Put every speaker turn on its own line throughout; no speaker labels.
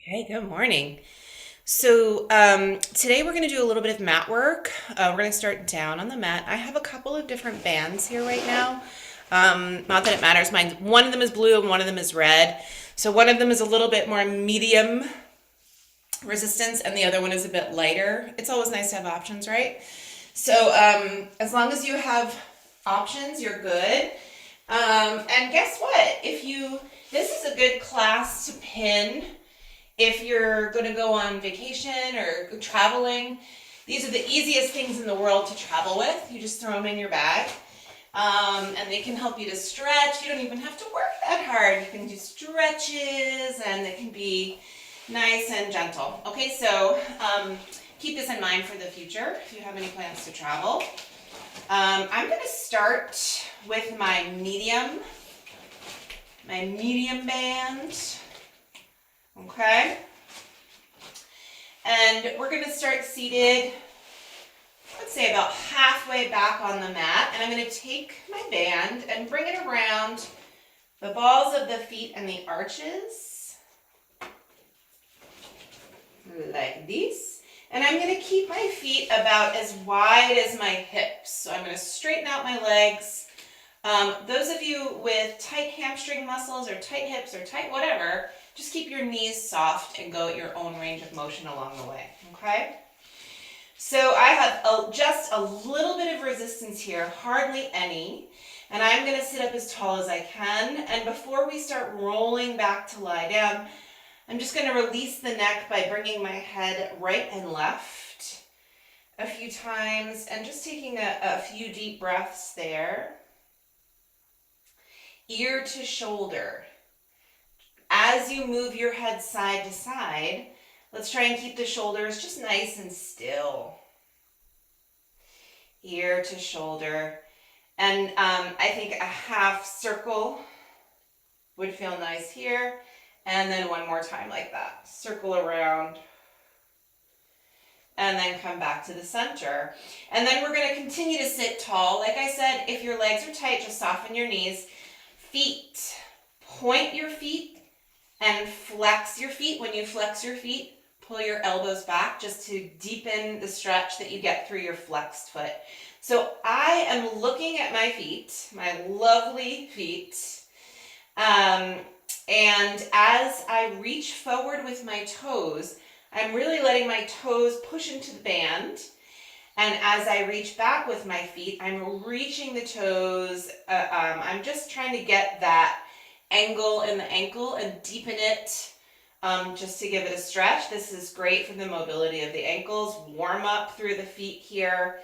Hey, good morning. Today we're going to do a little bit of mat work. We're going to start down on the mat. I have a couple of different bands here right now. Not that it matters. One of them is blue and one of them is red. So one of them is a little bit more medium resistance and the other one is a bit lighter. It's always nice to have options, right? As long as you have options, you're good. And guess what? This is a good class to pin if you're going to go on vacation or traveling. These are the easiest things in the world to travel with. You just throw them in your bag. And they can help you to stretch. You don't even have to work that hard. You can do stretches and they can be nice and gentle. Okay, keep this in mind for the future if you have any plans to travel. I'm going to start with my medium band. Okay. And we're going to start seated, let's say about halfway back on the mat. And I'm going to take my band and bring it around the balls of the feet and the arches, like this. And I'm going to keep my feet about as wide as my hips. So I'm going to straighten out my legs. Those of you with tight hamstring muscles or tight hips or tight whatever, just keep your knees soft and go at your own range of motion along the way, okay? So I have just a little bit of resistance here, hardly any, and I'm going to sit up as tall as I can. And before we start rolling back to lie down, I'm just going to release the neck by bringing my head right and left a few times and just taking a few deep breaths there. Ear to shoulder. As you move your head side to side, let's try and keep the shoulders just nice and still. Ear to shoulder. And I think a half circle would feel nice here. And then one more time like that. Circle around. And then come back to the center. And then we're going to continue to sit tall. Like I said, if your legs are tight, just soften your knees. Feet. Point your feet and flex your feet. When you flex your feet, pull your elbows back just to deepen the stretch that you get through your flexed foot. So I am looking at my feet, my lovely feet. And as I reach forward with my toes, I'm really letting my toes push into the band. And as I reach back with my feet, I'm reaching the toes. I'm just trying to get that angle in the ankle and deepen it just to give it a stretch. This is great for the mobility of the ankles. Warm up through the feet here.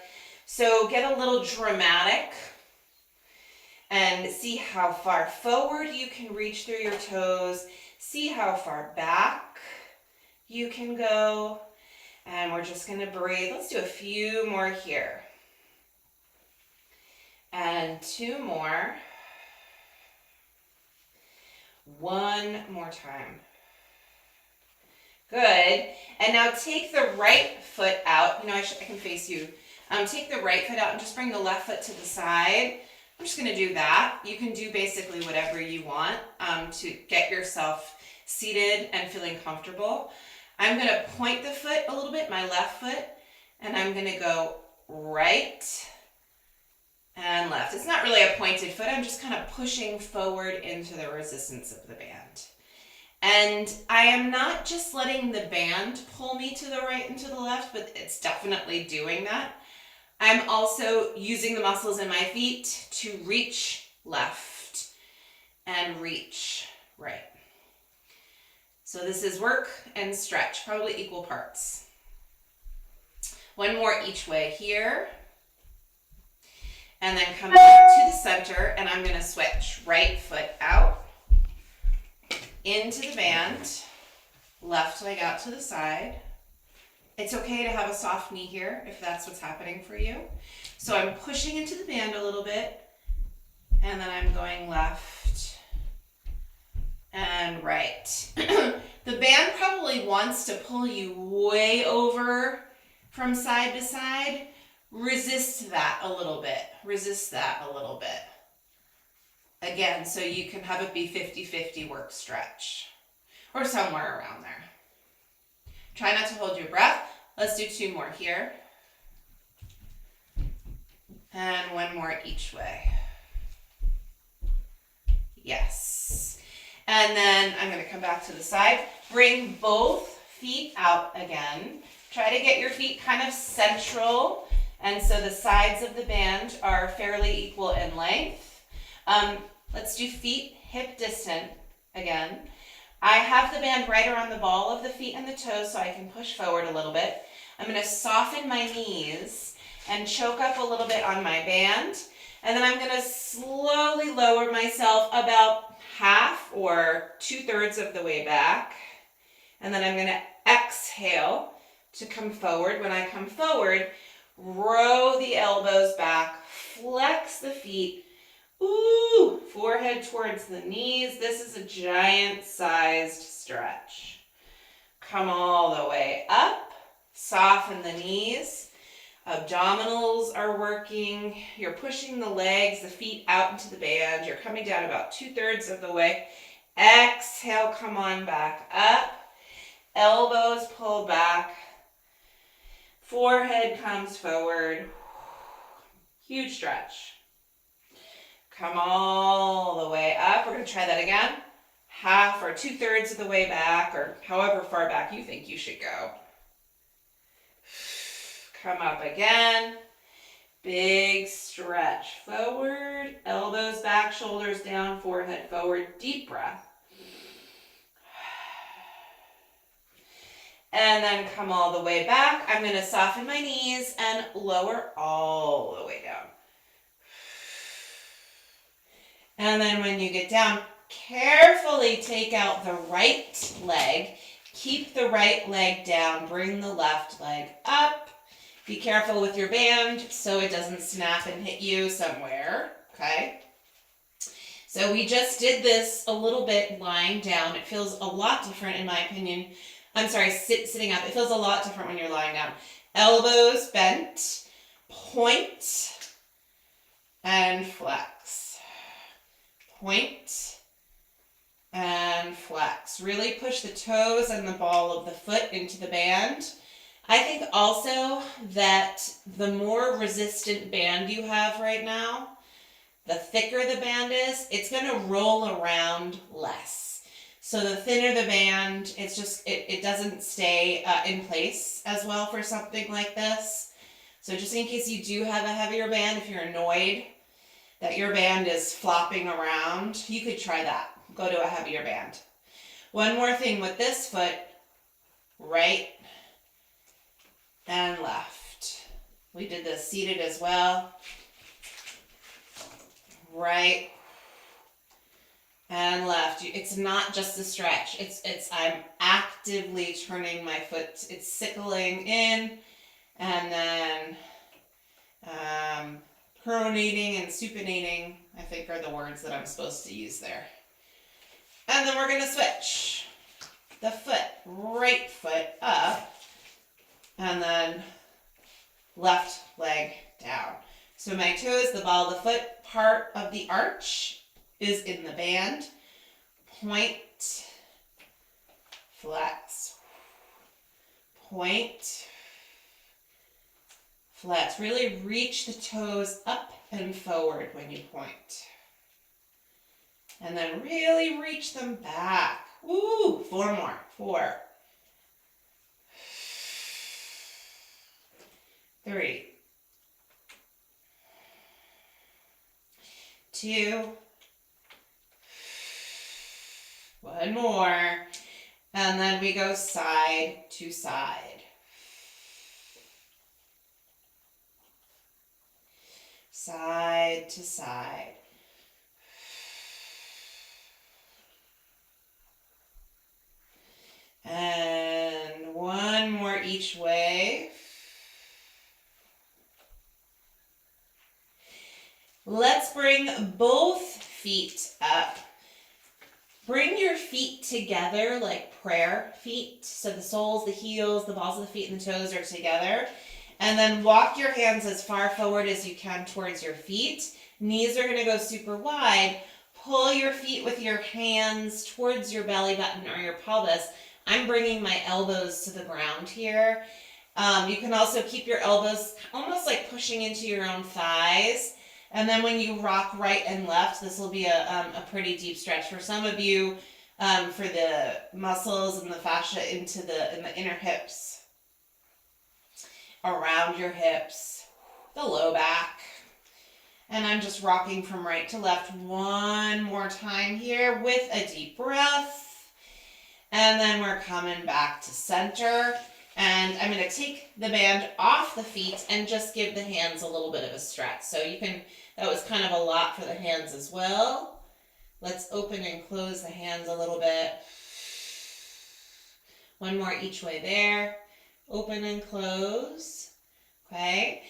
So get a little dramatic and see how far forward you can reach through your toes. See how far back you can go. And we're just going to breathe. Let's do a few more here. And two more. One more time. Good. And now take the right foot out. I can face you. Take the right foot out and just bring the left foot to the side. I'm just going to do that. You can do basically whatever you want to get yourself seated and feeling comfortable. I'm going to point the foot a little bit, my left foot, and I'm going to go right and left. It's not really a pointed foot. I'm just kind of pushing forward into the resistance of the band. And I am not just letting the band pull me to the right and to the left, but it's definitely doing that. I'm also using the muscles in my feet to reach left and reach right. So this is work and stretch, probably equal parts. One more each way here. And then come back to the center, and I'm going to switch right foot out into the band, left leg out to the side. It's okay to have a soft knee here if that's what's happening for you. So I'm pushing into the band a little bit, and then I'm going left and right. The band probably wants to pull you way over from side to side. Resist that a little bit. Resist that a little bit. Again, so you can have it be 50-50 work stretch or somewhere around there. Try not to hold your breath. Let's do 2 more here. And 1 more each way. Yes. And then I'm going to come back to the side. Bring both feet out again. Try to get your feet kind of central, and so the sides of the band are fairly equal in length. Let's do feet hip distant again. I have the band right around the ball of the feet and the toes so I can push forward a little bit. I'm going to soften my knees and choke up a little bit on my band. And then I'm going to slowly lower myself about half or 2/3 of the way back. And then I'm going to exhale to come forward. When I come forward, row the elbows back, flex the feet. Ooh, forehead towards the knees. This is a giant-sized stretch. Come all the way up. Soften the knees. Abdominals are working. You're pushing the legs, the feet out into the band. You're coming down about 2/3 of the way. Exhale, come on back up. Elbows pull back. Forehead comes forward. Huge stretch. Come all the way up. We're going to try that again. Half or 2/3 of the way back, or however far back you think you should go. Come up again. Big stretch forward. Elbows back, shoulders down, forehead forward. Deep breath. And then come all the way back. I'm going to soften my knees and lower all the way down. And then when you get down, carefully take out the right leg. Keep the right leg down. Bring the left leg up. Be careful with your band so it doesn't snap and hit you somewhere. Okay? So we just did this a little bit lying down. It feels a lot different in my opinion. I'm sorry, sitting up. It feels a lot different when you're lying down. Elbows bent, point, and flex. Point, and flex. Really push the toes and the ball of the foot into the band. I think also that the more resistant band you have right now, the thicker the band is, it's going to roll around less. So the thinner the band, it's just, it doesn't stay in place as well for something like this. So just in case you do have a heavier band, if you're annoyed that your band is flopping around, you could try that. Go to a heavier band. One more thing with this foot, right and left. We did this seated as well. Right and left. It's not just a stretch. It's I'm actively turning my foot. It's sickling in and then pronating and supinating, I think are the words that I'm supposed to use there. And then we're going to switch the foot, right foot up, and then left leg down. So my toes, the ball of the foot, part of the arch is in the band. Point, flex, point, flex. Really reach the toes up and forward when you point. And then really reach them back. Woo! 4 more. 4, 3, 2, 1 more. And then we go side to side. Side to side. And 1 more each way. Let's bring both feet up. Bring your feet together like prayer feet. So the soles, the heels, the balls of the feet, and the toes are together. And then walk your hands as far forward as you can towards your feet. Knees are going to go super wide. Pull your feet with your hands towards your belly button or your pelvis. I'm bringing my elbows to the ground here. You can also keep your elbows almost like pushing into your own thighs. And then when you rock right and left, this will be a pretty deep stretch for some of you, for the muscles and the fascia in the inner hips, around your hips, the low back. And I'm just rocking from right to left one more time here with a deep breath. And then we're coming back to center. And I'm going to take the band off the feet and just give the hands a little bit of a stretch. So you can, that was kind of a lot for the hands as well. Let's open and close the hands a little bit. One more each way there. Open and close. Okay.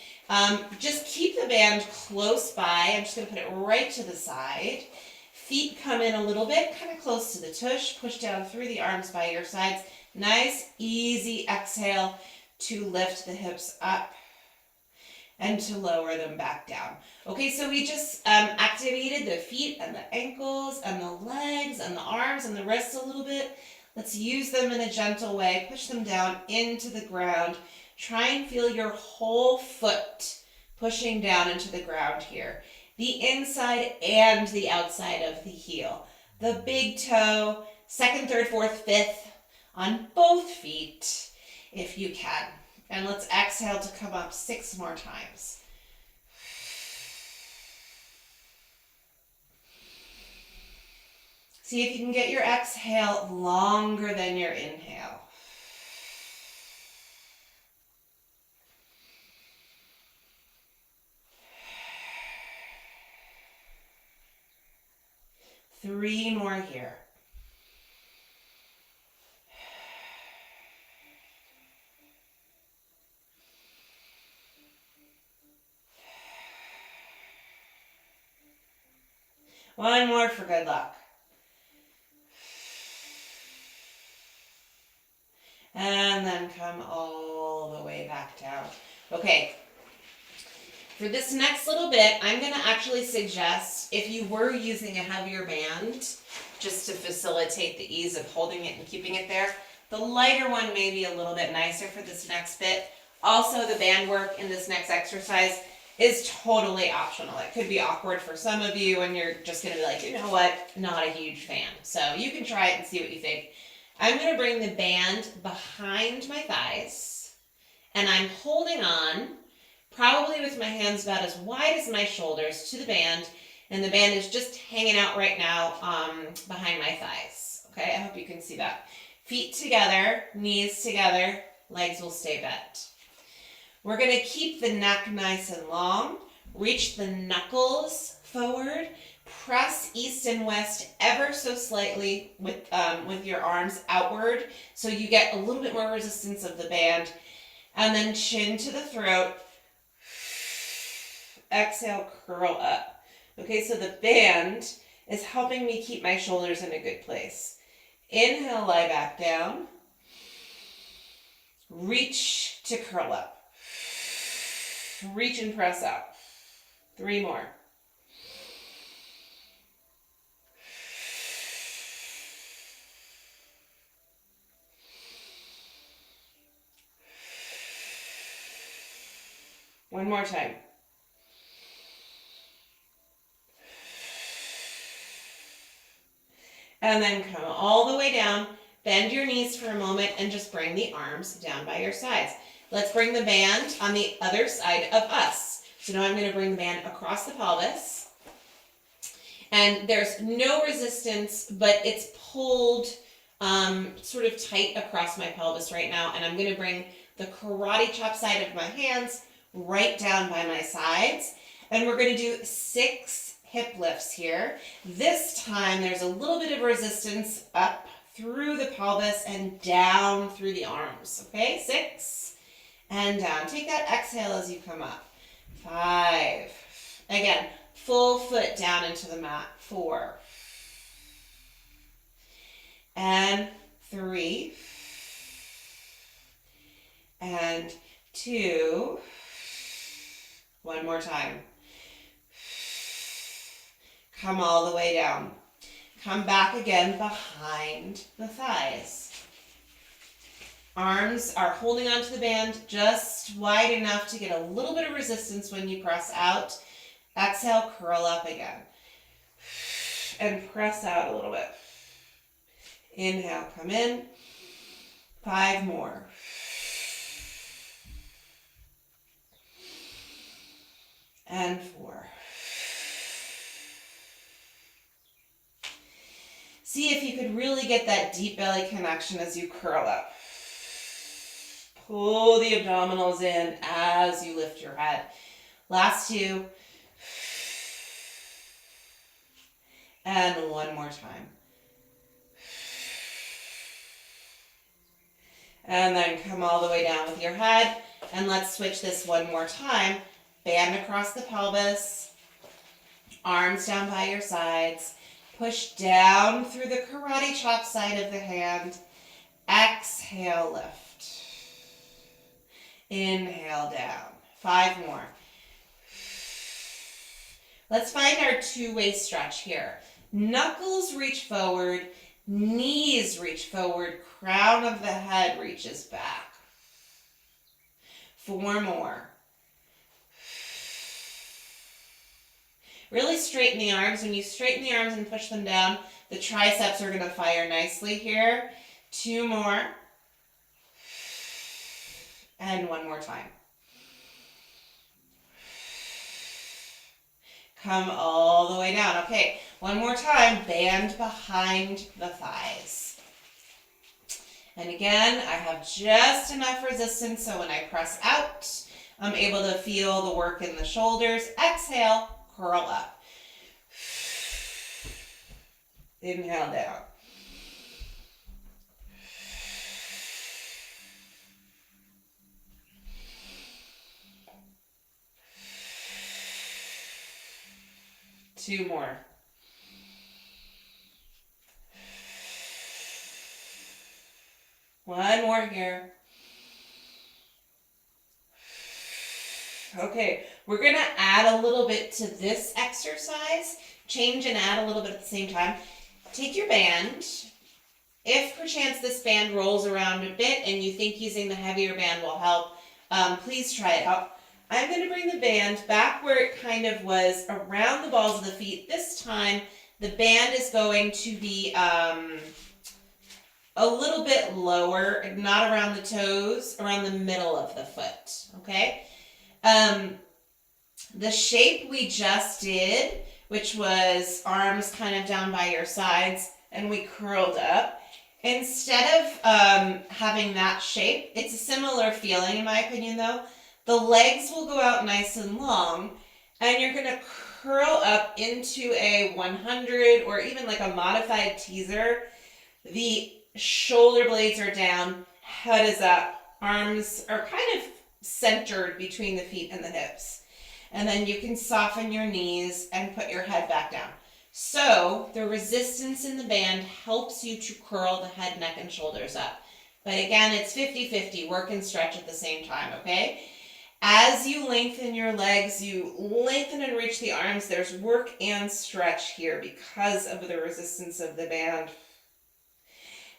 Just keep the band close by. I'm just going to put it right to the side. Feet come in a little bit, kind of close to the tush. Push down through the arms by your sides. Nice, easy exhale to lift the hips up and to lower them back down. Okay, so we just activated the feet and the ankles and the legs and the arms and the wrists a little bit. Let's use them in a gentle way. Push them down into the ground. Try and feel your whole foot pushing down into the ground here. The inside and the outside of the heel. The big toe, second, third, fourth, fifth on both feet if you can. And let's exhale to come up 6 more times. See if you can get your exhale longer than your inhale. Three more here. One more for good luck. And then come all the way back down. Okay. For this next little bit, I'm going to actually suggest, if you were using a heavier band, just to facilitate the ease of holding it and keeping it there, the lighter one may be a little bit nicer for this next bit. Also, the band work in this next exercise is totally optional. It could be awkward for some of you and you're just going to be like, you know what, not a huge fan. So you can try it and see what you think. I'm going to bring the band behind my thighs and I'm holding on, probably with my hands about as wide as my shoulders, to the band, and the band is just hanging out right now behind my thighs. Okay, I hope you can see that. Feet together, knees together, legs will stay bent. We're going to keep the neck nice and long. Reach the knuckles forward. Press east and west ever so slightly with your arms outward so you get a little bit more resistance of the band. And then chin to the throat. Exhale, curl up. Okay, so the band is helping me keep my shoulders in a good place. Inhale, lie back down. Reach to curl up. Reach and press out. 3 more. One more time. And then come all the way down, bend your knees for a moment, and just bring the arms down by your sides. Let's bring the band on the other side of us. So now I'm going to bring the band across the pelvis. And there's no resistance, but it's pulled sort of tight across my pelvis right now. And I'm going to bring the karate chop side of my hands right down by my sides. And we're going to do 6 hip lifts here. This time there's a little bit of resistance up through the pelvis and down through the arms. Okay, 6 and down. Take that exhale as you come up. 5. Again, full foot down into the mat. 4. And 3. And 2. One more time. Come all the way down. Come back again behind the thighs. Arms are holding onto the band just wide enough to get a little bit of resistance when you press out. Exhale, curl up again. And press out a little bit. Inhale, come in. 5 more. And 4. See if you could really get that deep belly connection as you curl up. Pull the abdominals in as you lift your head. Last 2. And 1 more time. And then come all the way down with your head. And let's switch this one more time. Band across the pelvis. Arms down by your sides. Push down through the karate chop side of the hand. Exhale, lift. Inhale, down. 5 more. Let's find our two-way stretch here. Knuckles reach forward, knees reach forward, crown of the head reaches back. 4 more. Really straighten the arms. When you straighten the arms and push them down, the triceps are going to fire nicely here. 2 more. And 1 more time. Come all the way down. Okay, 1 more time. Band behind the thighs. And again, I have just enough resistance so when I press out, I'm able to feel the work in the shoulders. Exhale, curl up. Inhale down. Two more. One more here. Okay, we're going to add a little bit to this exercise. Change and add a little bit at the same time. Take your band. If perchance this band rolls around a bit and you think using the heavier band will help, please try it out. I'm going to bring the band back where it kind of was around the balls of the feet. This time, the band is going to be a little bit lower, not around the toes, around the middle of the foot, okay? The shape we just did, which was arms kind of down by your sides, and we curled up. Instead of having that shape, it's a similar feeling in my opinion though. The legs will go out nice and long, and you're going to curl up into a 100 or even like a modified teaser. The shoulder blades are down, head is up, arms are kind of centered between the feet and the hips. And then you can soften your knees and put your head back down. So the resistance in the band helps you to curl the head, neck, and shoulders up. But again, it's 50-50, work and stretch at the same time, okay? As you lengthen your legs, you lengthen and reach the arms, there's work and stretch here because of the resistance of the band.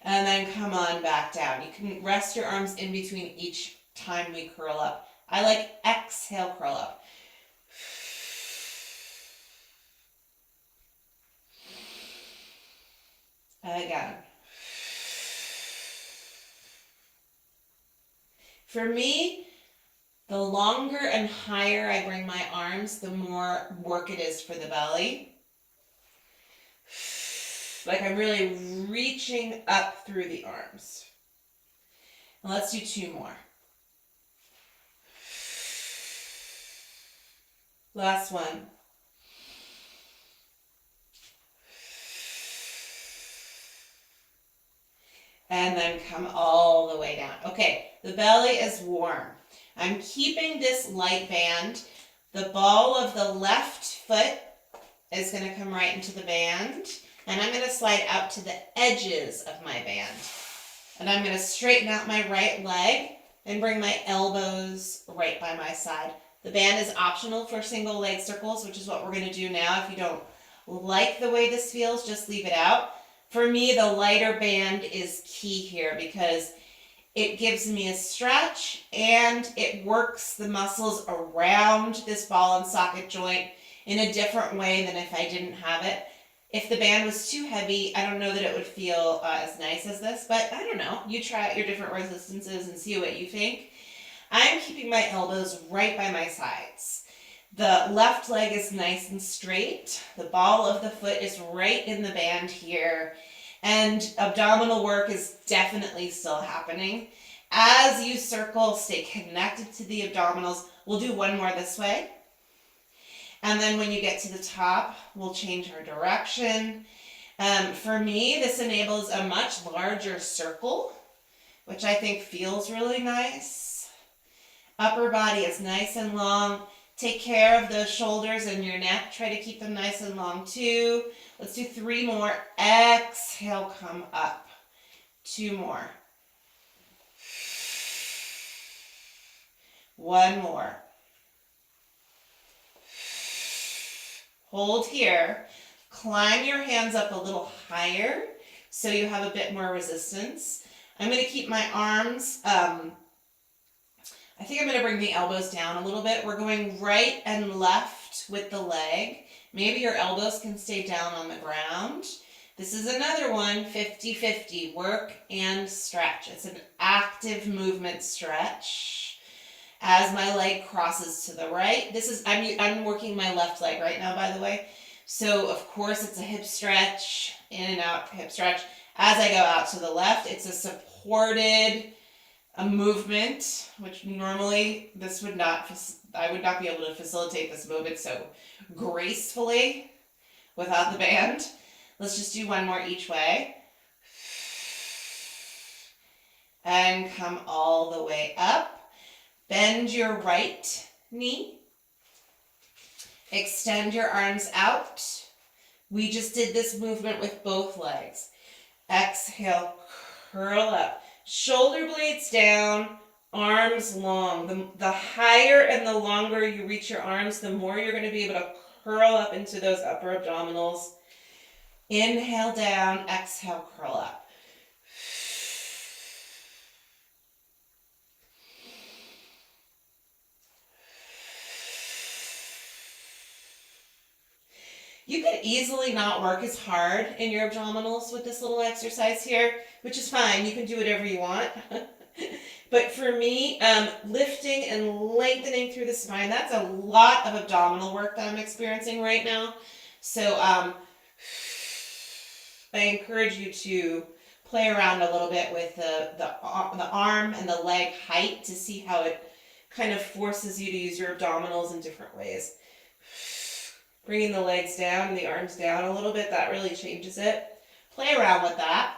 And then come on back down. You can rest your arms in between each time we curl up. I like exhale, curl up. Again. For me, the longer and higher I bring my arms, the more work it is for the belly. Like I'm really reaching up through the arms. And let's do 2 more. Last one. And then come all the way down. Okay, the belly is warm. I'm keeping this light band. The ball of the left foot is going to come right into the band. And I'm going to slide out to the edges of my band. And I'm going to straighten out my right leg and bring my elbows right by my side. The band is optional for single leg circles, which is what we're going to do now. If you don't like the way this feels, just leave it out. For me, the lighter band is key here because It gives me a stretch and it works the muscles around this ball and socket joint in a different way than if I didn't have it. If the band was too heavy, I don't know that it would feel as nice as this, but I don't know. You try out your different resistances and see what you think. I'm keeping my elbows right by my sides. The left leg is nice and straight. The ball of the foot is right in the band here. And abdominal work is definitely still happening. As you circle, stay connected to the abdominals. We'll do one more this way. And then when you get to the top, we'll change our direction. For me, this enables a much larger circle, which I think feels really nice. Upper body is nice and long. Take care of those shoulders and your neck. Try to keep them nice and long too. Let's do 3 more. Exhale, come up. 2 more. 1 more. Hold here. Climb your hands up a little higher so you have a bit more resistance. I'm going to keep my arms, I think I'm going to bring the elbows down a little bit. We're going right and left with the leg. Maybe your elbows can stay down on the ground. This is another one, 50-50, work and stretch. It's an active movement stretch. As my leg crosses to the right, I'm working my left leg right now, by the way. So of course it's a hip stretch, in and out, hip stretch. As I go out to the left, it's a supported movement, which normally I would not be able to facilitate this movement so gracefully without the band. Let's just do 1 more each way. And come all the way up. Bend your right knee. Extend your arms out. We just did this movement with both legs. Exhale, curl up. Shoulder blades down, arms long. The higher and the longer you reach your arms, the more you're going to be able to curl up into those upper abdominals. Inhale down, exhale, curl up. You could easily not work as hard in your abdominals with this little exercise here, which is fine. You can do whatever you want. But for me, lifting and lengthening through the spine, that's a lot of abdominal work that I'm experiencing right now. So I encourage you to play around a little bit with the arm and the leg height to see how it kind of forces you to use your abdominals in different ways. Bringing the legs down and the arms down a little bit, that really changes it. Play around with that.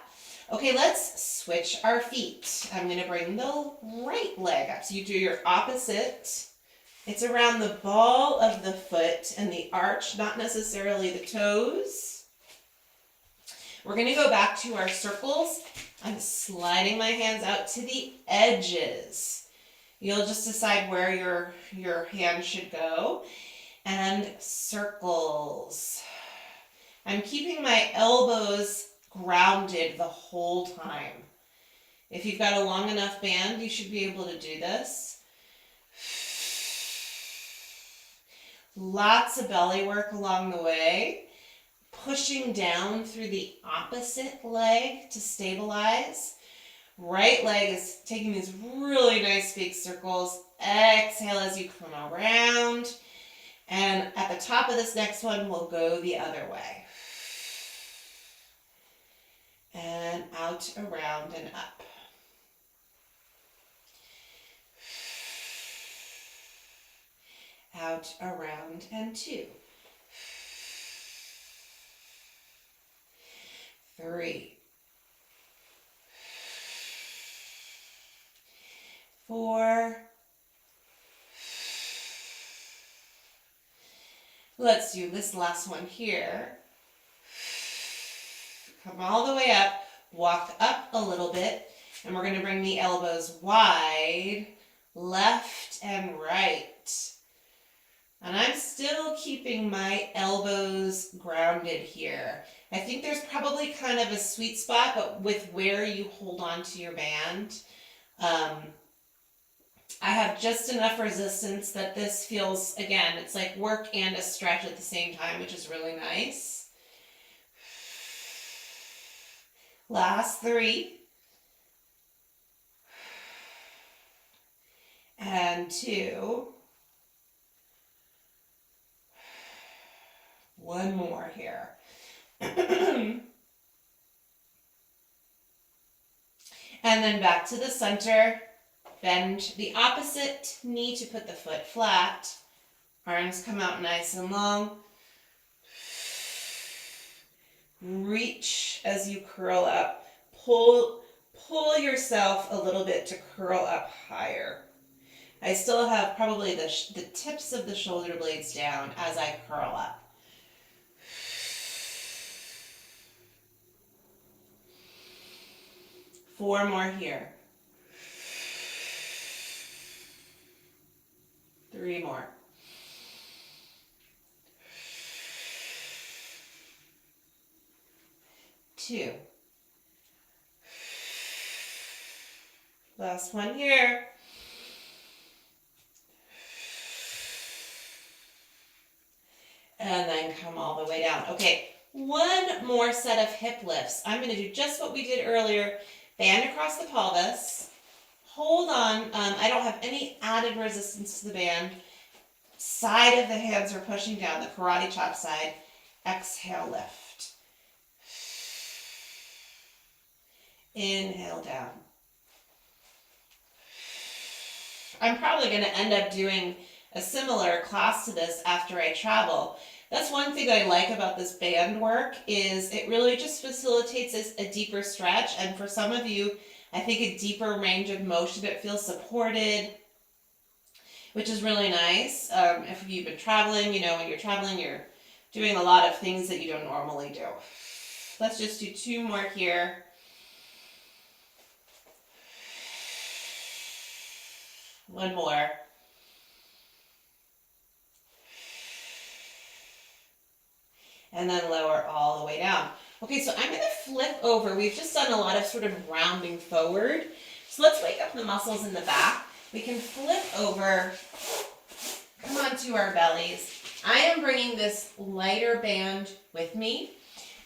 Okay, let's switch our feet. I'm going to bring the right leg up. So you do your opposite. It's around the ball of the foot and the arch, not necessarily the toes. We're going to go back to our circles. I'm sliding my hands out to the edges. You'll just decide where your hand should go. And circles. I'm keeping my elbows grounded the whole time. If you've got a long enough band, you should be able to do this. Lots of belly work along the way. Pushing down through the opposite leg to stabilize. Right leg is taking these really nice big circles. Exhale as you come around. And at the top of this next one, we'll go the other way. And out, around, and up. Out, around, and 2. 3. 4. Let's do this last one here. Come all the way up, walk up a little bit, and we're going to bring the elbows wide, left and right. And I'm still keeping my elbows grounded here. I think there's probably kind of a sweet spot, but with where you hold on to your band. Um, I have just enough resistance that this feels, again, it's like work and a stretch at the same time, which is really nice. Last 3. And 2. 1 more here. And then back to the center. Bend the opposite knee to put the foot flat. Arms come out nice and long. Reach as you curl up. Pull yourself a little bit to curl up higher. I still have probably the tips of the shoulder blades down as I curl up. Four more here. 3 more. 2. Last one here. And then come all the way down. Okay, one more set of hip lifts. I'm going to do just what we did earlier. Band across the pelvis. Hold on. I don't have any added resistance to the band. Side of the hands are pushing down, the karate chop side. Exhale, lift. Inhale down. I'm probably going to end up doing a similar class to this after I travel. That's one thing I like about this band work is it really just facilitates a deeper stretch, and for some of you, I think a deeper range of motion. It feels supported, which is really nice. If you've been traveling, when you're traveling, you're doing a lot of things that you don't normally do. Let's just do 2 more here. One more. And then lower all the way down. Okay, so I'm going to flip over. We've just done a lot of sort of rounding forward. So let's wake up the muscles in the back. We can flip over, come onto our bellies. I am bringing this lighter band with me,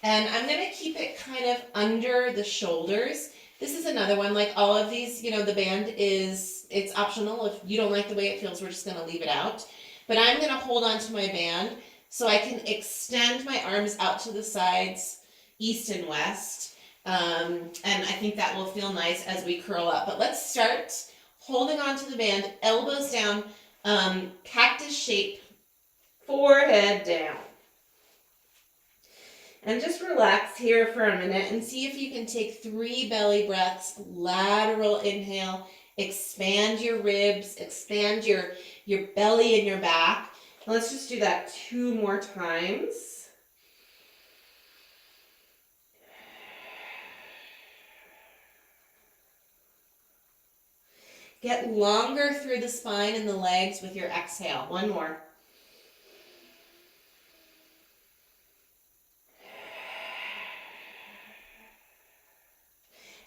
and I'm going to keep it kind of under the shoulders. This is another one, like all of these, the band it's optional. If you don't like the way it feels, we're just going to leave it out. But I'm going to hold on to my band so I can extend my arms out to the sides, east and west. And I think that will feel nice as we curl up. But let's start holding on to the band, elbows down, cactus shape, forehead down. And just relax here for a minute and see if you can take 3 belly breaths, lateral inhale, expand your ribs, expand your belly and your back. And let's just do that 2 more times. Get longer through the spine and the legs with your exhale. 1 more.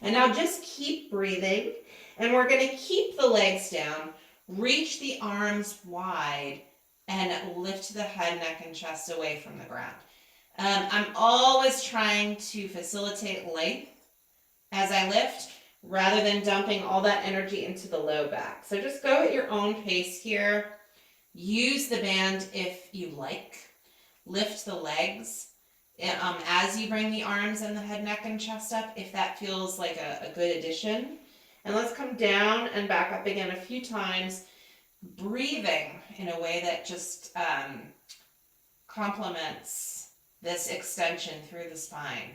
And now just keep breathing, and we're going to keep the legs down, reach the arms wide, and lift the head, neck, and chest away from the ground. I'm always trying to facilitate length as I lift, rather than dumping all that energy into the low back. So just go at your own pace here. Use the band if you like. Lift the legs as you bring the arms and the head, neck, and chest up, if that feels like a good addition. And let's come down and back up again a few times, breathing in a way that just complements this extension through the spine.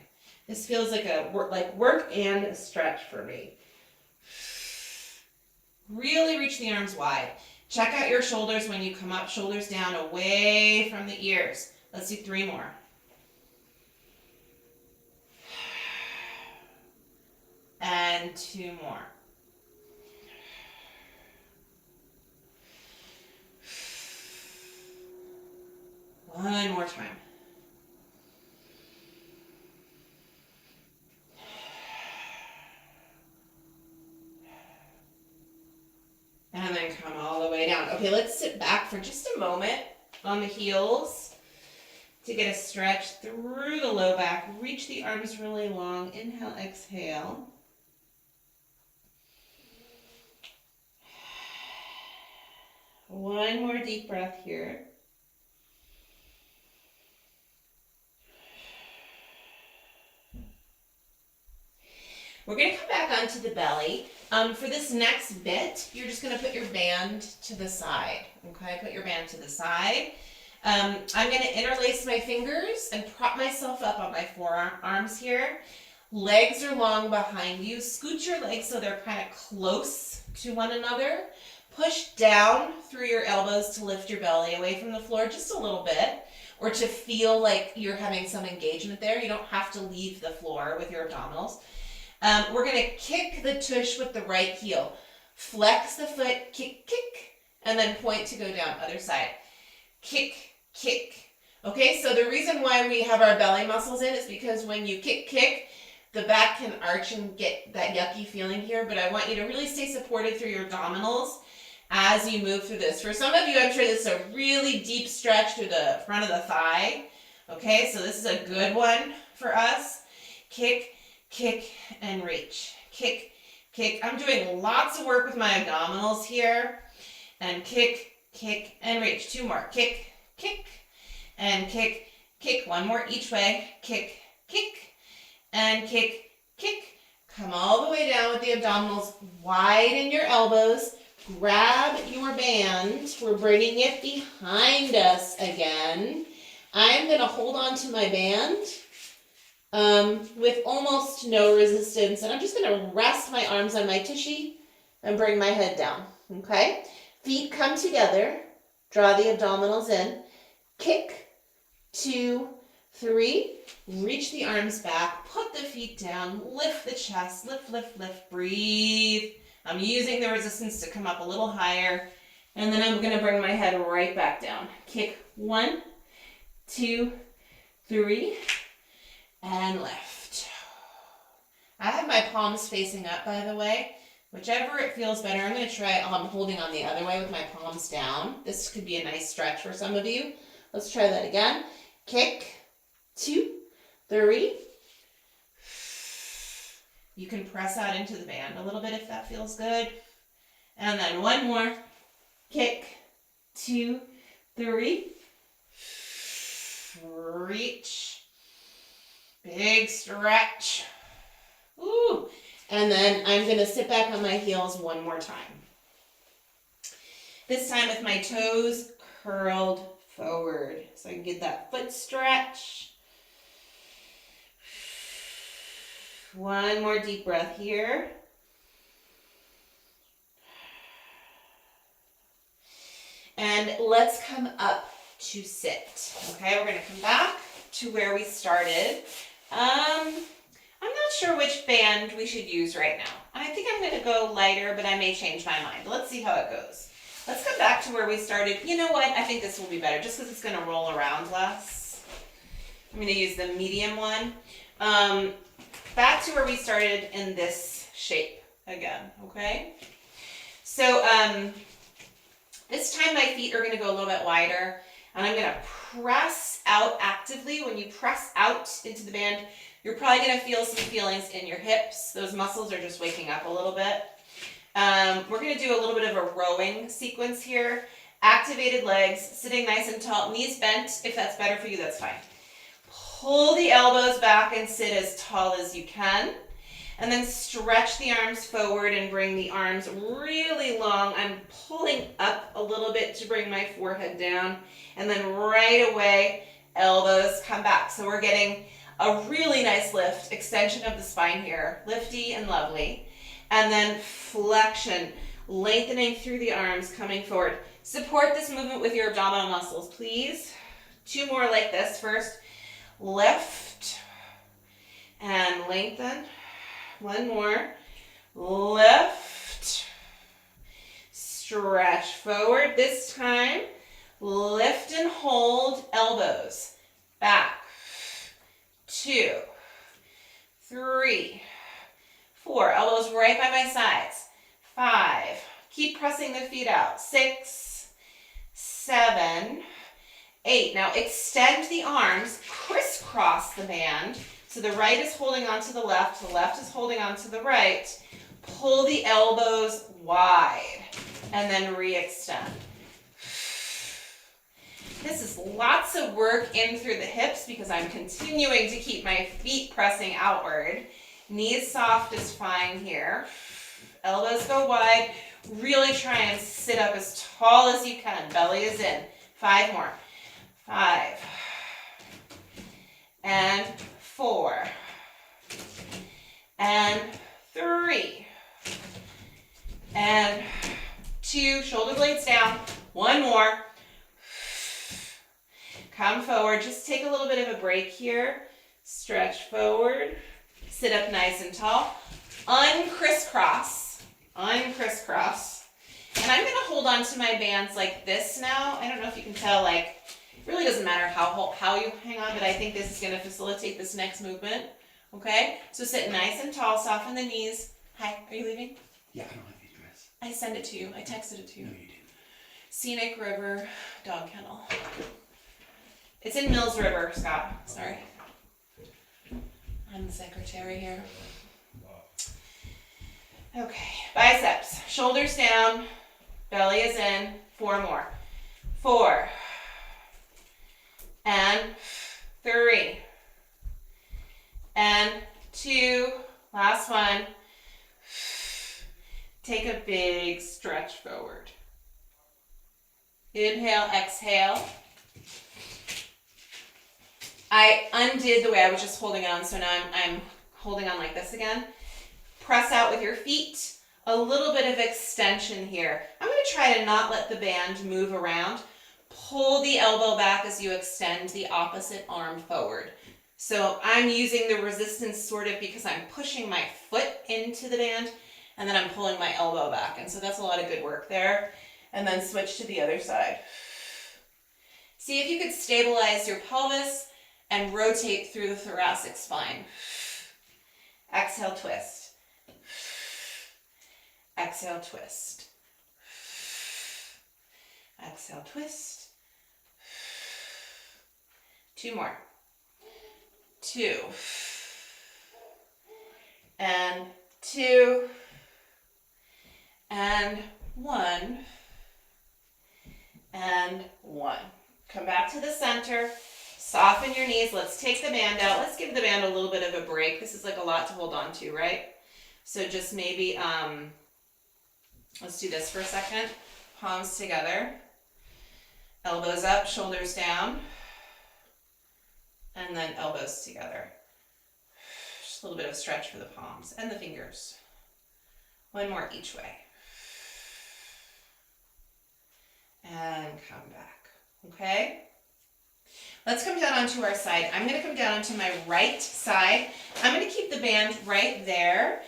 This feels like work and a stretch for me. Really reach the arms wide. Check out your shoulders when you come up, shoulders down, away from the ears. Let's do 3 more. And 2 more. One more time. Okay, let's sit back for just a moment on the heels to get a stretch through the low back. Reach the arms really long. Inhale, exhale. One more deep breath here. We're going to come back onto the belly. For this next bit, you're just going to put your band to the side. Okay, put your band to the side. I'm going to interlace my fingers and prop myself up on my forearms here. Legs are long behind you. Scoot your legs so they're kind of close to one another. Push down through your elbows to lift your belly away from the floor just a little bit, or to feel like you're having some engagement there. You don't have to leave the floor with your abdominals. We're going to kick the tush with the right heel. Flex the foot, kick, kick, and then point to go down. Other side. Kick, kick. Okay, so the reason why we have our belly muscles in is because when you kick, kick, the back can arch and get that yucky feeling here, but I want you to really stay supported through your abdominals as you move through this. For some of you, I'm sure this is a really deep stretch through the front of the thigh. Okay, so this is a good one for us. Kick, kick, and reach. Kick, kick. I'm doing lots of work with my abdominals here. And kick, kick, and reach. Two more. Kick, kick, and kick, kick. One more each way. Kick, kick, and kick, kick. Come all the way down with the abdominals. Widen your elbows. Grab your band. We're bringing it behind us again. I'm going to hold on to my band with almost no resistance. And I'm just going to rest my arms on my tushy and bring my head down. Okay? Feet come together. Draw the abdominals in. Kick, 2, 3. Reach the arms back. Put the feet down. Lift the chest. Lift, lift, lift. Breathe. I'm using the resistance to come up a little higher. And then I'm going to bring my head right back down. Kick, 1, 2, 3. And lift. I have my palms facing up, by the way. Whichever it feels better. I'm going to try holding on the other way with my palms down. This could be a nice stretch for some of you. Let's try that again. Kick, 2, 3. You can press out into the band a little bit if that feels good. And then one more. Kick, 2, 3. Reach. Big stretch. Ooh. And then I'm going to sit back on my heels one more time. This time with my toes curled forward. So I can get that foot stretch. One more deep breath here. And let's come up to sit. Okay, we're going to come back to where we started. I'm not sure which band we should use right now. I think I'm going to go lighter, but I may change my mind. Let's see how it goes. Let's come back to where we started. You know what? I think this will be better just because it's going to roll around less. I'm going to use the medium one. Back to where we started in this shape again, okay? So this time my feet are going to go a little bit wider, and I'm going to press out actively. When you press out into the band, you're probably going to feel some feelings in your hips. Those muscles are just waking up a little bit. We're going to do a little bit of a rowing sequence here. Activated legs, sitting nice and tall, knees bent. If that's better for you, that's fine. Pull the elbows back and sit as tall as you can. And then stretch the arms forward and bring the arms really long. I'm pulling up a little bit to bring my forehead down. And then right away, elbows come back. So we're getting a really nice lift, extension of the spine here. Lifty and lovely. And then flexion, lengthening through the arms, coming forward. Support this movement with your abdominal muscles, please. 2 more like this. First, lift and lengthen. 1 more. Lift. Stretch forward. This time, lift and hold elbows. Back. 2, 3, 4. Elbows right by my sides. 5. Keep pressing the feet out. 6, 7, 8. Now extend the arms, crisscross the band. So the right is holding on to the left is holding on to the right. Pull the elbows wide and then re-extend. This is lots of work in through the hips because I'm continuing to keep my feet pressing outward. Knees soft is fine here. Elbows go wide. Really try and sit up as tall as you can. Belly is in. 5 more. 5. And 4. And 3. And 2. Shoulder blades down. 1 more. Come forward. Just take a little bit of a break here. Stretch forward. Sit up nice and tall. Uncrisscross. Uncrisscross. And I'm going to hold on to my bands like this now. I don't know if you can tell, like, it really doesn't matter how you hang on, but I think this is going to facilitate this next movement. Okay? So sit nice and tall. Soften the knees. Hi, are you leaving?
Yeah, I don't have the address.
I sent it to you. I texted it to you.
No, you didn't.
Scenic River Dog Kennel. It's in Mills River, Scott. Sorry. I'm the secretary here. Okay, biceps. Shoulders down. Belly is in. 4 more. 4. And 3. And 2. Last one. Take a big stretch forward. Inhale, exhale. I undid the way I was just holding on, so now I'm holding on like this again. Press out with your feet. A little bit of extension here. I'm going to try to not let the band move around. Pull the elbow back as you extend the opposite arm forward. So I'm using the resistance sort of because I'm pushing my foot into the band and then I'm pulling my elbow back. And so that's a lot of good work there. And then switch to the other side. See if you could stabilize your pelvis and rotate through the thoracic spine. Exhale, twist. Exhale, twist. Exhale, twist. 2 more. 2. And 2. And 1. And 1. Come back to the center. Soften your knees. Let's take the band out. Let's give the band a little bit of a break. This is like a lot to hold on to, right? So just maybe, let's do this for a second. Palms together. Elbows up, shoulders down. And then elbows together. Just a little bit of stretch for the palms and the fingers. 1 more each way. And come back. Okay? Let's come down onto our side. I'm going to come down onto my right side. I'm going to keep the band right there,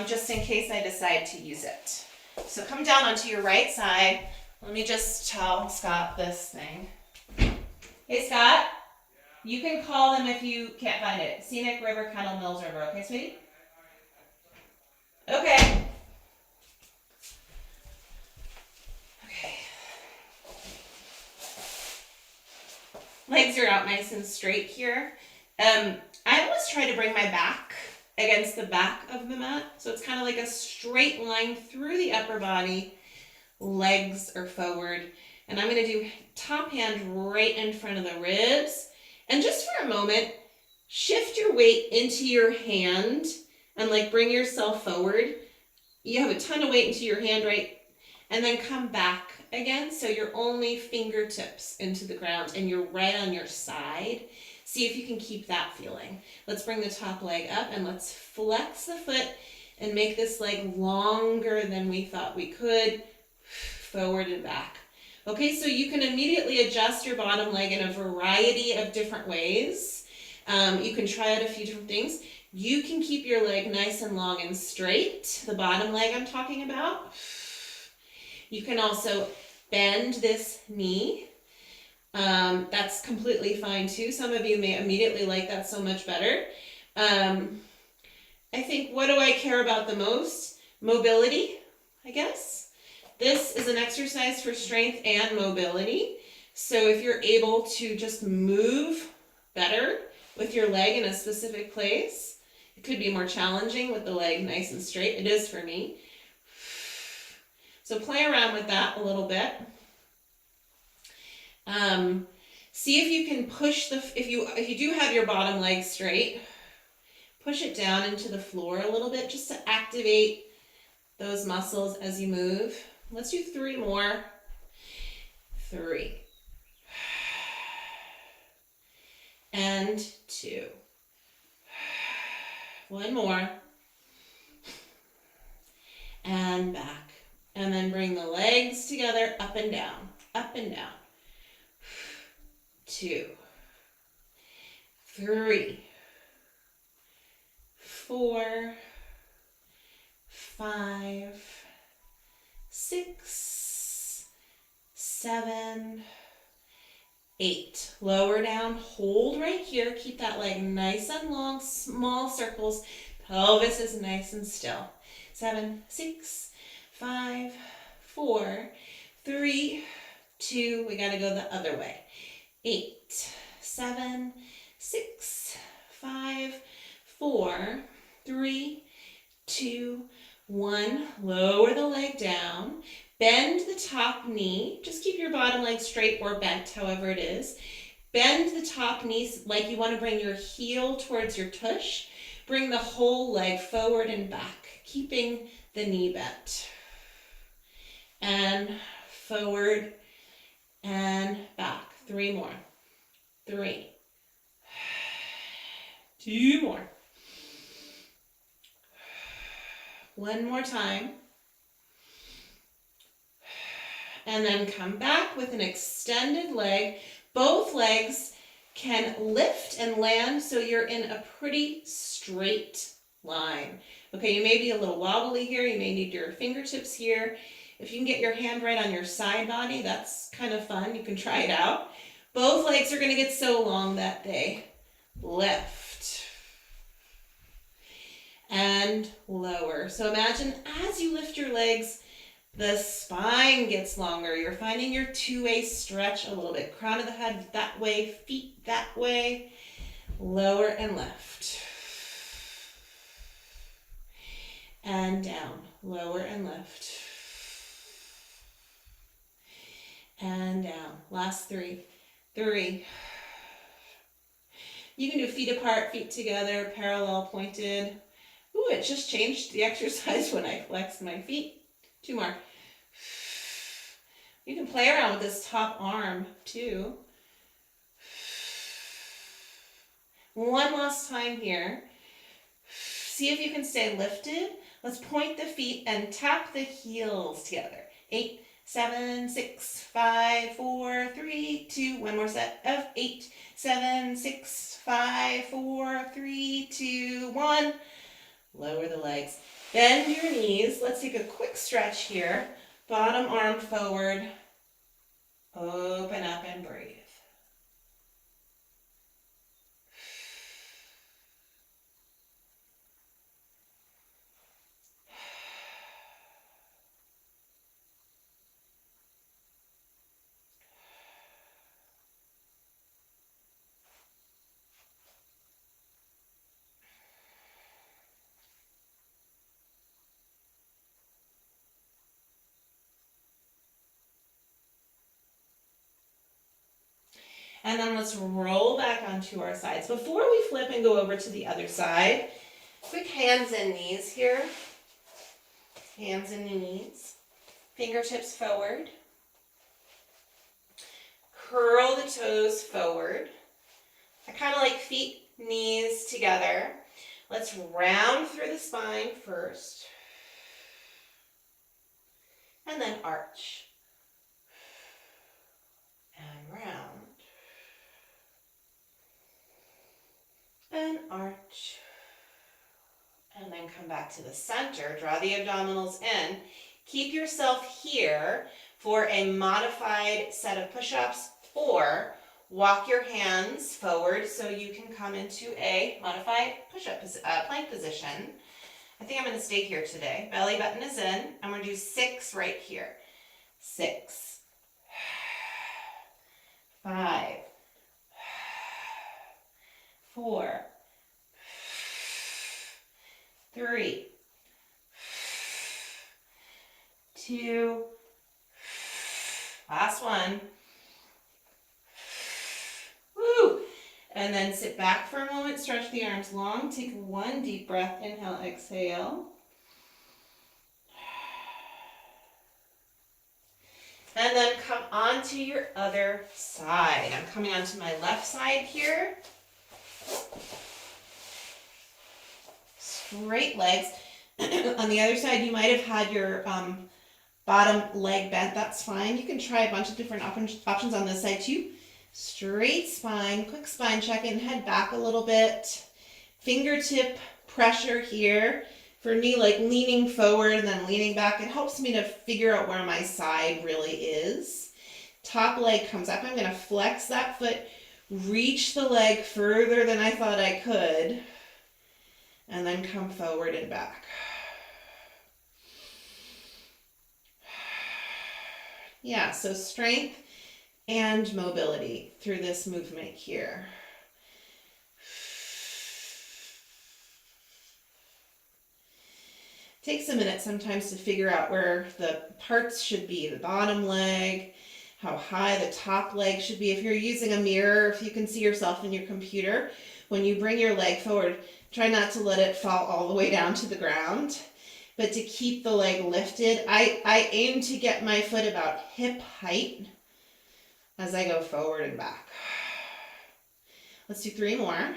just in case I decide to use it. So come down onto your right side. Let me just tell Scott this thing. Hey, Scott. You can call them if you can't find it. Scenic River, Kennel, Mills River. Okay, sweetie? Okay. Okay. Legs are out nice and straight here. I always try to bring my back against the back of the mat. So it's kind of like a straight line through the upper body. Legs are forward. And I'm going to do top hand right in front of the ribs. And just for a moment, shift your weight into your hand and like bring yourself forward. You have a ton of weight into your hand, right? And then come back again. So you're only fingertips into the ground and you're right on your side. See if you can keep that feeling. Let's bring the top leg up and let's flex the foot and make this leg longer than we thought we could. Forward and back. Okay, so you can immediately adjust your bottom leg in a variety of different ways. You can try out a few different things. You can keep your leg nice and long and straight, the bottom leg I'm talking about. You can also bend this knee. That's completely fine too. Some of you may immediately like that so much better. I think, what do I care about the most? Mobility, I guess. This is an exercise for strength and mobility. So if you're able to just move better with your leg in a specific place, it could be more challenging with the leg nice and straight. It is for me. So play around with that a little bit. See if you can push if you do have your bottom leg straight, push it down into the floor a little bit just to activate those muscles as you move. Let's do 3 more. 3. And 2. 1 more. And back. And then bring the legs together, up and down, up and down. 2, 3, 4, 5, 6, 7, 8. Lower down, hold right here. Keep that leg nice and long, small circles. Pelvis is nice and still. 7, 6, 5, 4, 3, 2. We got to go the other way. 8, 7, 6, 5, 4, 3, 2, 1. Lower the leg down. Bend the top knee. Just keep your bottom leg straight or bent, however it is. Bend the top knee like you want to bring your heel towards your tush. Bring the whole leg forward and back, keeping the knee bent. And forward and back. 3 more. 3. 2 more. 1 more time. And then come back with an extended leg. Both legs can lift and land so you're in a pretty straight line. Okay, you may be a little wobbly here. You may need your fingertips here. If you can get your hand right on your side body, that's kind of fun. You can try it out. Both legs are going to get so long that they lift and lower. So imagine as you lift your legs, the spine gets longer. You're finding your two-way stretch a little bit. Crown of the head that way, feet that way. Lower and lift. And down. Lower and lift. And down. Last 3. 3. You can do feet apart, feet together, parallel, pointed. Ooh, it just changed the exercise when I flexed my feet. 2 more. You can play around with this top arm too. 1 last time here. See if you can stay lifted. Let's point the feet and tap the heels together. 8, 7, 6, 5, 4, 3, 2. 1 more set of 8, 7, 6, 5, 4, 3, 2, 1. Lower the legs. Bend your knees. Let's take a quick stretch here. Bottom arm forward. Open up and breathe. And then let's roll back onto our sides. Before we flip and go over to the other side, quick hands and knees here. Hands and knees. Fingertips forward. Curl the toes forward. I kind of like feet, knees together. Let's round through the spine first. And then arch. And round. And arch. And then come back to the center. Draw the abdominals in. Keep yourself here for a modified set of push-ups, or walk your hands forward so you can come into a modified push-up plank position. I think I'm going to stay here today. Belly button is in. I'm going to do 6 right here. 6, 5, 4, 3, 2, last one. Woo! And then sit back for a moment, stretch the arms long, take one deep breath, inhale, exhale. And then come onto your other side. I'm coming onto my left side here. Straight legs. On the other side, you might have had your bottom leg bent. That's fine. You can try a bunch of different options on this side too. Straight spine, quick spine check in, head back a little bit. Fingertip pressure here. For me, like leaning forward and then leaning back, it helps me to figure out where my side really is. Top leg comes up. I'm going to flex that foot, reach the leg further than I thought I could, and then come forward and back. Yeah, so strength and mobility through this movement here. Takes a minute sometimes to figure out where the parts should be, the bottom leg, how high the top leg should be. If you're using a mirror, if you can see yourself in your computer, when you bring your leg forward, try not to let it fall all the way down to the ground, but to keep the leg lifted. I aim to get my foot about hip height as I go forward and back. Let's do 3 more.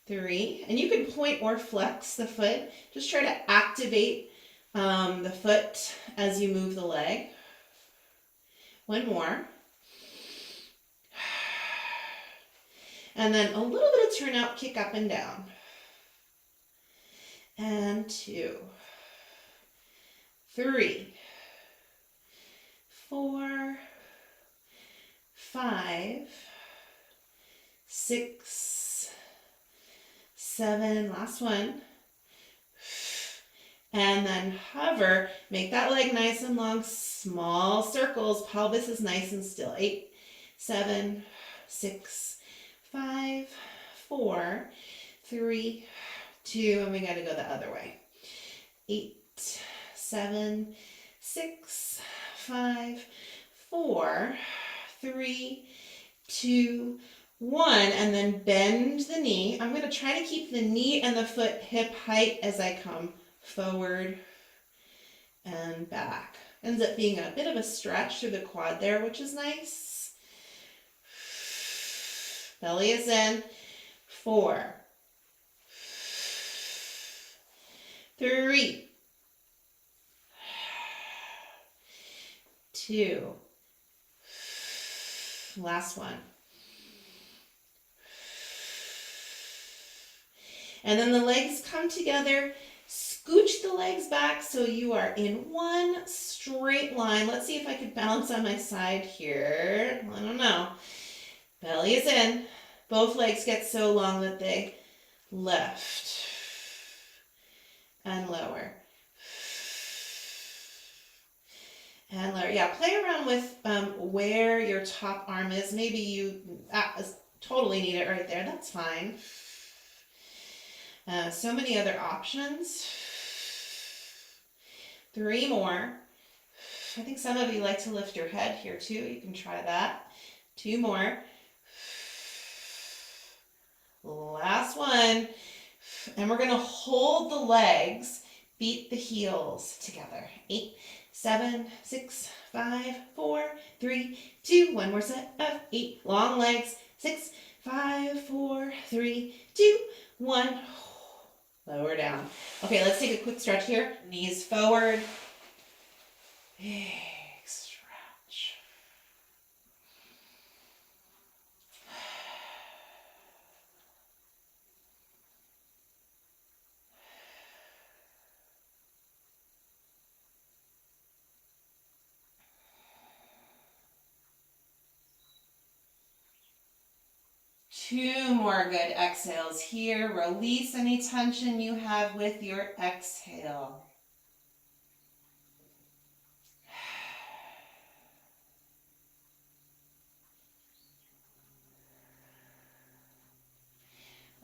3, and you can point or flex the foot. Just try to activate the foot as you move the leg. 1 more. And then a little bit of turnout, kick up and down. And 2, 3, 4, 5, 6, 7, last one. And then hover, make that leg nice and long, small circles, pelvis is nice and still. 8, 7, 6, 5, 4, 3, 2, and we gotta go the other way. 8, 7, 6, 5, 4, 3, 2, 1, and then bend the knee. I'm going to try to keep the knee and the foot hip height as I come forward and back. Ends up being a bit of a stretch through the quad there, which is nice. Belly is in. 4, 3, 2, last one. And then the legs come together, scooch the legs back so you are in one straight line. Let's see if I could balance on my side here. I don't know. Belly is in. Both legs get so long that they lift and lower. And lower. Yeah, play around with where your top arm is. Maybe you totally need it right there. That's fine. So many other options. 3 more. I think some of you like to lift your head here too. You can try that. 2 more. Last one. And we're going to hold the legs, beat the heels together. 8, 7, 6, 5, 4, 3, 2. One more set of 8. Long legs. 6, 5, 4, 3, 2, 1. Lower down. Okay, let's take a quick stretch here. Knees forward. Big stretch. Two more good exhales here. Release any tension you have with your exhale.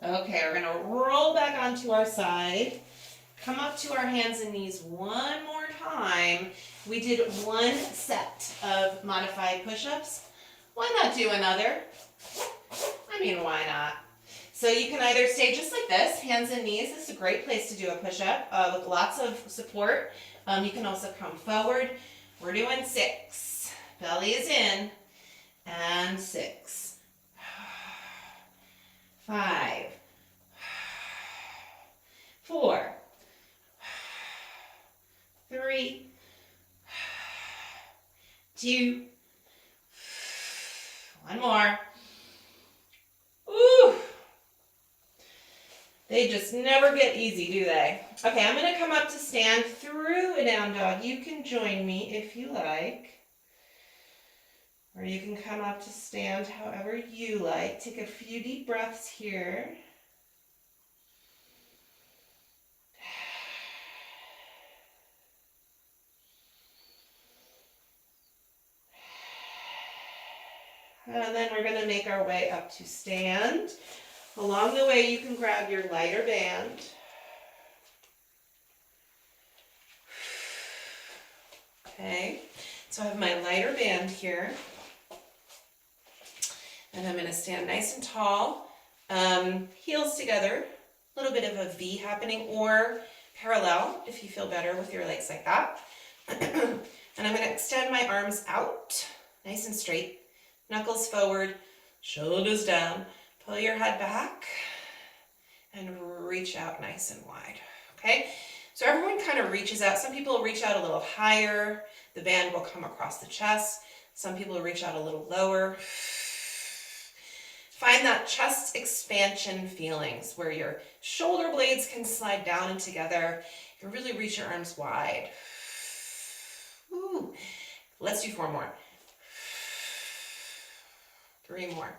Okay, we're gonna roll back onto our side. Come up to our hands and knees one more time. We did one set of modified push-ups. Why not do another? I mean, why not? So you can either stay just like this, hands and knees. This is a great place to do a push-up with lots of support. You can also come forward. We're doing 6. Belly is in. And 6. 5. 4. 3. 2. One more. Ooh. They just never get easy, do they? Okay, I'm going to come up to stand through a down dog. You can join me if you like. Or you can come up to stand however you like. Take a few deep breaths here. And then we're going to make our way up to stand. Along the way, you can grab your lighter band. Okay, so I have my lighter band here. And I'm going to stand nice and tall, heels together, a little bit of a V happening, or parallel if you feel better with your legs like that. And I'm going to extend my arms out, nice and straight, knuckles forward, shoulders down. Pull your head back and reach out nice and wide, okay? So everyone kind of reaches out. Some people reach out a little higher. The band will come across the chest. Some people reach out a little lower. Find that chest expansion feelings where your shoulder blades can slide down and together. You really reach your arms wide. Ooh. Let's do 4 more. 3 more.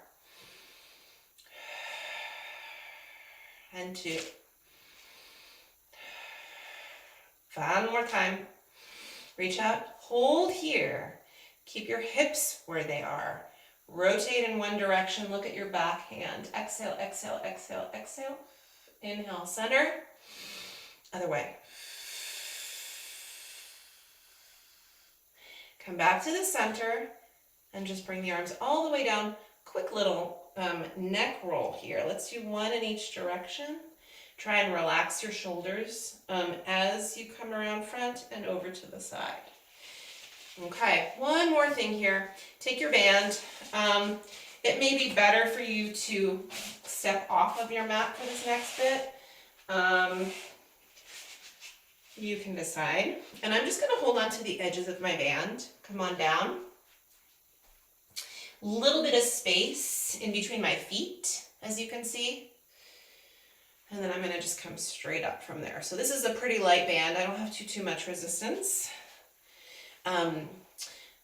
And 2. 1 more time. Reach out, hold here. Keep your hips where they are. Rotate in one direction, look at your back hand. Exhale, exhale, exhale, exhale. Inhale, center. Other way. Come back to the center and just bring the arms all the way down. Quick little neck roll here. Let's do 1 in each direction. Try and relax your shoulders as you come around front and over to the side. Okay, one more thing here. Take your band. It may be better for you to step off of your mat for this next bit. You can decide. And I'm just going to hold on to the edges of my band. Come on down. Little bit of space in between my feet, as you can see. And then I'm going to just come straight up from there. So this is a pretty light band. I don't have too much resistance.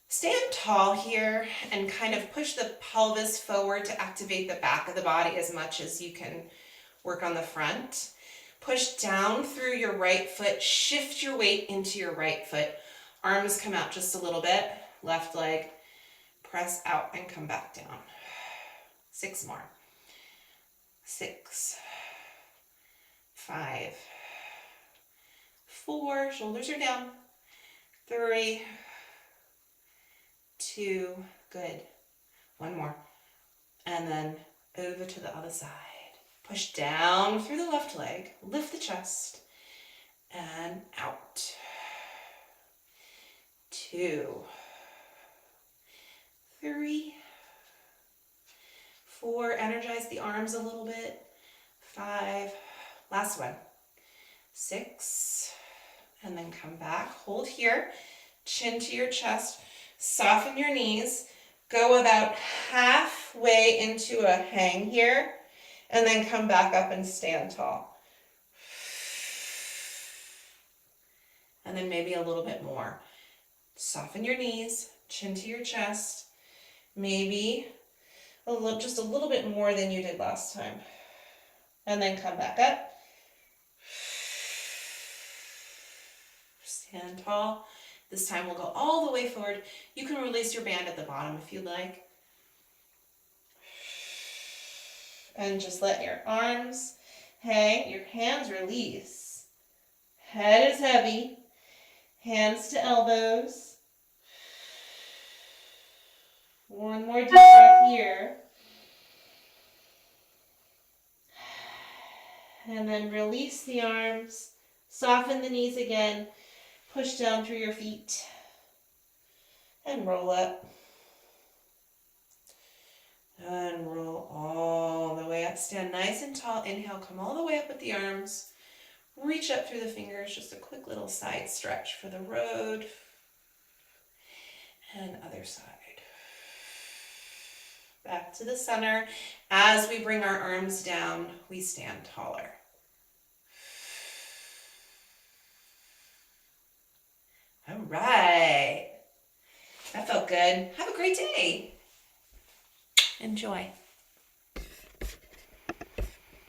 Stand tall here and kind of push the pelvis forward to activate the back of the body as much as you can work on the front. Push down through your right foot. Shift your weight into your right foot. Arms come out just a little bit. Left leg. Press out and come back down. 6 more. 6. 5. 4. Shoulders are down. 3. 2. Good. 1 more. And then over to the other side. Push down through the left leg. Lift the chest. And out. 2. 3. 4. Energize the arms a little bit. 5. Last one. 6. And then come back. Hold here. Chin to your chest. Soften your knees. Go about halfway into a hang here. And then come back up and stand tall. And then maybe a little bit more. Soften your knees. Chin to your chest. Maybe just a little bit more than you did last time. And then come back up. Stand tall. This time we'll go all the way forward. You can release your band at the bottom if you'd like. And just let your arms hang, your hands release. Head is heavy, hands to elbows. One more deep breath here. And then release the arms, soften the knees again, push down through your feet, and roll up. And roll all the way up. Stand nice and tall. Inhale, come all the way up with the arms. Reach up through the fingers, just a quick little side stretch for the road. And other side. Back to the center. As we bring our arms down, we stand taller. All right. That felt good. Have a great day. Enjoy.